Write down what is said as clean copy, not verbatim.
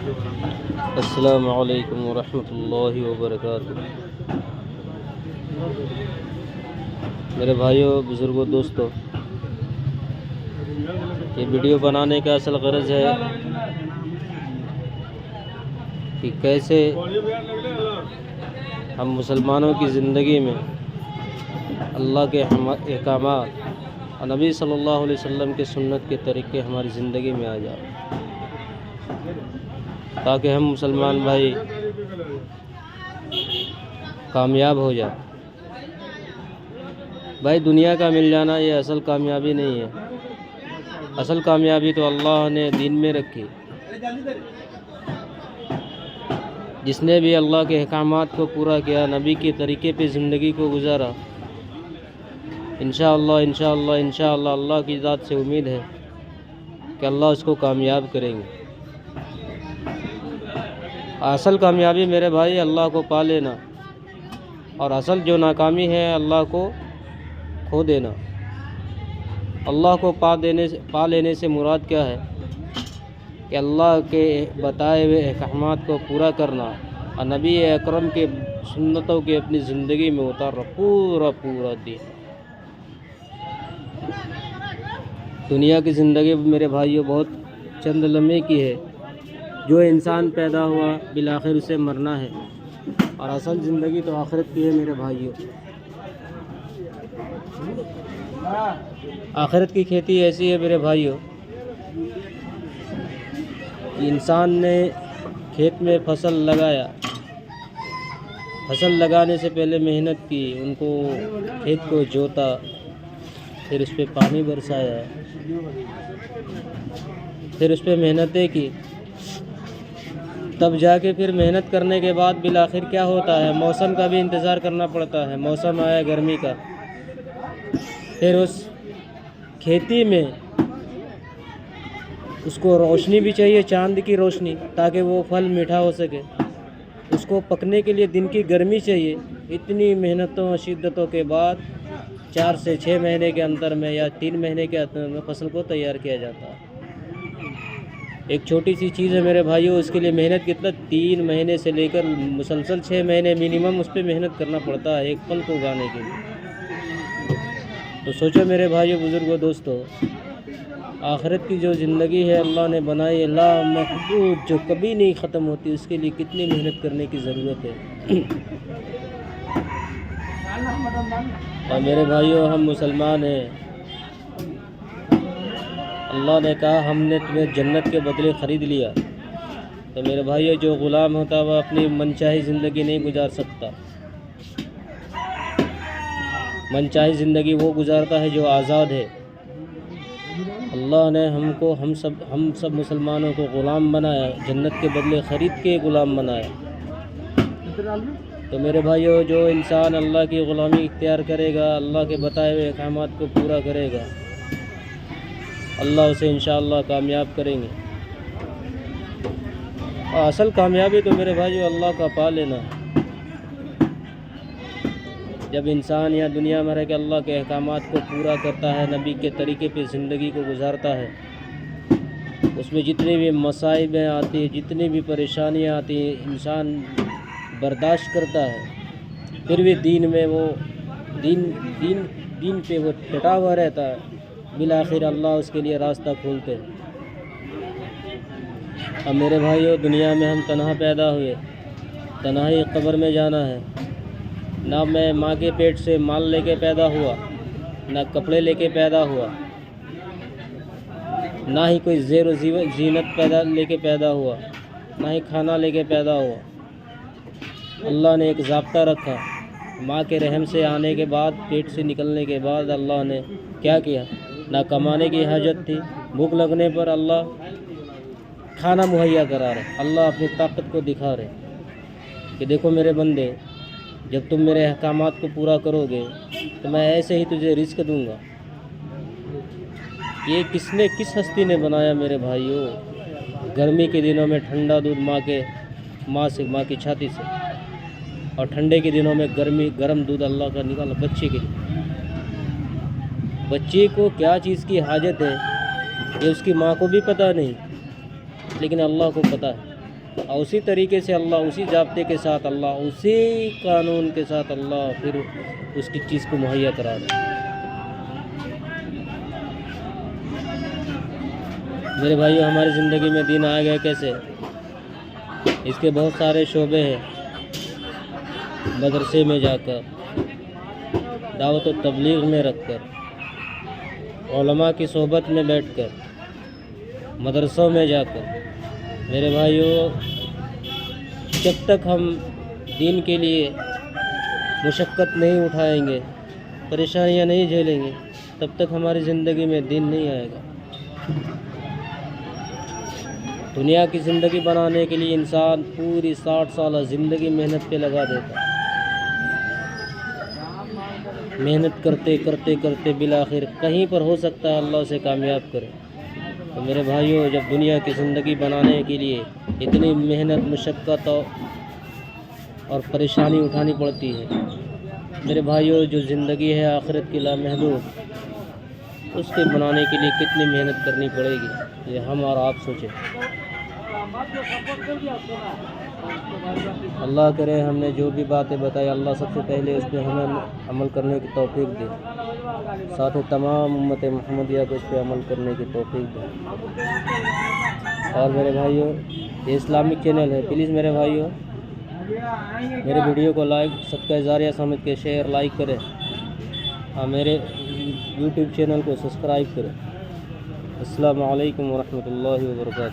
السلام علیکم ورحمۃ اللہ وبرکاتہ۔ میرے بھائیوں، بزرگوں، دوستوں، یہ ویڈیو بنانے کا اصل غرض ہے کہ کیسے ہم مسلمانوں کی زندگی میں اللہ کے احکامات اور نبی صلی اللہ علیہ وسلم کے سنت کے طریقے ہماری زندگی میں آ جائیں، تاکہ ہم مسلمان بھائی کامیاب ہو جائیں۔ بھائی، دنیا کا مل جانا یہ اصل کامیابی نہیں ہے۔ اصل کامیابی تو اللہ نے دین میں رکھی۔ جس نے بھی اللہ کے احکامات کو پورا کیا، نبی کے طریقے پہ زندگی کو گزارا، انشاءاللہ اللہ کی ذات سے امید ہے کہ اللہ اس کو کامیاب کریں گے۔ اصل کامیابی میرے بھائی اللہ کو پا لینا، اور اصل جو ناکامی ہے اللہ کو کھو دینا۔ اللہ کو پا لینے سے مراد کیا ہے کہ اللہ کے بتائے ہوئے احکامات کو پورا کرنا اور نبی اکرم کے سنتوں کے اپنی زندگی میں اتارنا، پورا دین۔ دنیا کی زندگی میرے بھائیوں بہت چند لمحے کی ہے۔ جو انسان پیدا ہوا بالآخر اسے مرنا ہے، اور اصل زندگی تو آخرت کی ہے میرے بھائیوں۔ آخرت کی کھیتی ایسی ہے میرے بھائیوں کہ انسان نے کھیت میں فصل لگایا، فصل لگانے سے پہلے محنت کی، ان کو کھیت کو جوتا، پھر اس پہ پانی برسایا، پھر اس پہ محنتیں کی، تب جا کے پھر محنت کرنے کے بعد بالآخر کیا ہوتا ہے، موسم کا بھی انتظار کرنا پڑتا ہے۔ موسم آیا گرمی کا، پھر اس کھیتی میں اس کو روشنی بھی چاہیے، چاند کی روشنی، تاکہ وہ پھل میٹھا ہو سکے۔ اس کو پکنے کے لیے دن کی گرمی چاہیے۔ اتنی محنتوں اور شدتوں کے بعد 4 سے 6 مہینے کے اندر میں یا 3 مہینے کے اندر میں فصل کو تیار کیا جاتا ہے۔ ایک چھوٹی سی چیز ہے میرے بھائیوں، اس کے لیے محنت کتنا 3 مہینے سے لے کر مسلسل 6 مہینے منیمم اس پہ محنت کرنا پڑتا ہے ایک پھل کو اگانے کے لیے۔ تو سوچو میرے بھائیوں، بزرگوں، دوستوں، آخرت کی جو زندگی ہے اللہ نے بنائی ہے لامحدود، جو کبھی نہیں ختم ہوتی، اس کے لیے کتنی محنت کرنے کی ضرورت ہے۔ اور میرے بھائیوں، ہم مسلمان ہیں۔ اللہ نے کہا ہم نے تمہیں جنت کے بدلے خرید لیا۔ تو میرے بھائیوں، جو غلام ہوتا ہے وہ اپنی منچاہی زندگی نہیں گزار سکتا۔ منچاہی زندگی وہ گزارتا ہے جو آزاد ہے۔ اللہ نے ہم سب مسلمانوں کو غلام بنایا، جنت کے بدلے خرید کے غلام بنایا۔ تو میرے بھائیوں، جو انسان اللہ کی غلامی اختیار کرے گا، اللہ کے بتائے ہوئے احکامات کو پورا کرے گا، اللہ اسے انشاءاللہ کامیاب کریں گے۔ اور اصل کامیابی تو میرے بھائیوں اللہ کا پا لینا ہے۔ جب انسان یا دنیا میں رہ کے اللہ کے احکامات کو پورا کرتا ہے، نبی کے طریقے پہ زندگی کو گزارتا ہے، اس میں جتنی بھی مصائبیں آتی ہیں، جتنی بھی پریشانیاں آتی ہیں، انسان برداشت کرتا ہے، پھر بھی دین میں وہ دین پہ وہ ڈٹا ہوا رہتا ہے، بالآخر اللہ اس کے لیے راستہ کھولتے ہیں۔ اب میرے بھائیوں، دنیا میں ہم تنہا پیدا ہوئے، تنہائی قبر میں جانا ہے۔ نہ میں ماں کے پیٹ سے مال لے کے پیدا ہوا، نہ کپڑے لے کے پیدا ہوا، نہ ہی کوئی زیر و زینت لے کے پیدا ہوا، نہ ہی کھانا لے کے پیدا ہوا۔ اللہ نے ایک ضابطہ رکھا۔ ماں کے رحم سے آنے کے بعد، پیٹ سے نکلنے کے بعد اللہ نے کیا کیا؟ نہ کمانے کی حاجت تھی، بھوک لگنے پر اللہ کھانا مہیا کرا رہے، اللہ اپنی طاقت کو دکھا رہے کہ دیکھو میرے بندے، جب تم میرے احکامات کو پورا کرو گے تو میں ایسے ہی تجھے رزق دوں گا۔ یہ کس ہستی نے بنایا میرے بھائیوں؟ گرمی کے دنوں میں ٹھنڈا دودھ ماں کی چھاتی سے، اور ٹھنڈے کے دنوں میں گرم دودھ اللہ کا نکالا بچے کے لیے۔ بچے کو کیا چیز کی حاجت ہے یہ اس کی ماں کو بھی پتہ نہیں، لیکن اللہ کو پتہ ہے۔ اور اسی طریقے سے اللہ اسی ضابطے کے ساتھ اللہ اسی قانون کے ساتھ اللہ پھر اس کی چیز کو مہیا کرا دے۔ میرے بھائیو، ہماری زندگی میں دین آ گیا کیسے؟ اس کے بہت سارے شعبے ہیں۔ مدرسے میں جا کر، دعوت و تبلیغ میں رکھ کر، علماء کی صحبت میں بیٹھ کر، مدرسوں میں جا کر۔ میرے بھائیو، جب تک ہم دین کے لیے مشقت نہیں اٹھائیں گے، پریشانیاں نہیں جھیلیں گے، تب تک ہماری زندگی میں دین نہیں آئے گا۔ دنیا کی زندگی بنانے کے لیے انسان پوری 60 سالہ زندگی محنت پہ لگا دیتا ہے۔ محنت کرتے کرتے کرتے بالآخر کہیں پر ہو سکتا ہے اللہ اسے کامیاب کرے۔ تو میرے بھائیوں، جب دنیا کی زندگی بنانے کے لیے اتنی محنت، مشقت اور پریشانی اٹھانی پڑتی ہے، میرے بھائیوں، جو زندگی ہے آخرت کی لامحدود، اس کے بنانے کے لیے کتنی محنت کرنی پڑے گی، یہ ہم اور آپ سوچیں۔ اللہ کرے ہم نے جو بھی باتیں بتائی، اللہ سب سے پہلے اس پہ ہمیں عمل کرنے کی توفیق دے، ساتھ ہی تمام امت محمدیہ کو اس پہ عمل کرنے کی توفیق دے۔ اور میرے بھائیوں، یہ اسلامک چینل ہے، پلیز میرے بھائیوں میرے ویڈیو کو لائک، صدقہ جاریہ سمجھ کے شیئر لائک کریں، اور میرے یوٹیوب چینل کو سبسکرائب کریں۔ السلام علیکم ورحمۃ اللہ وبرکاتہ۔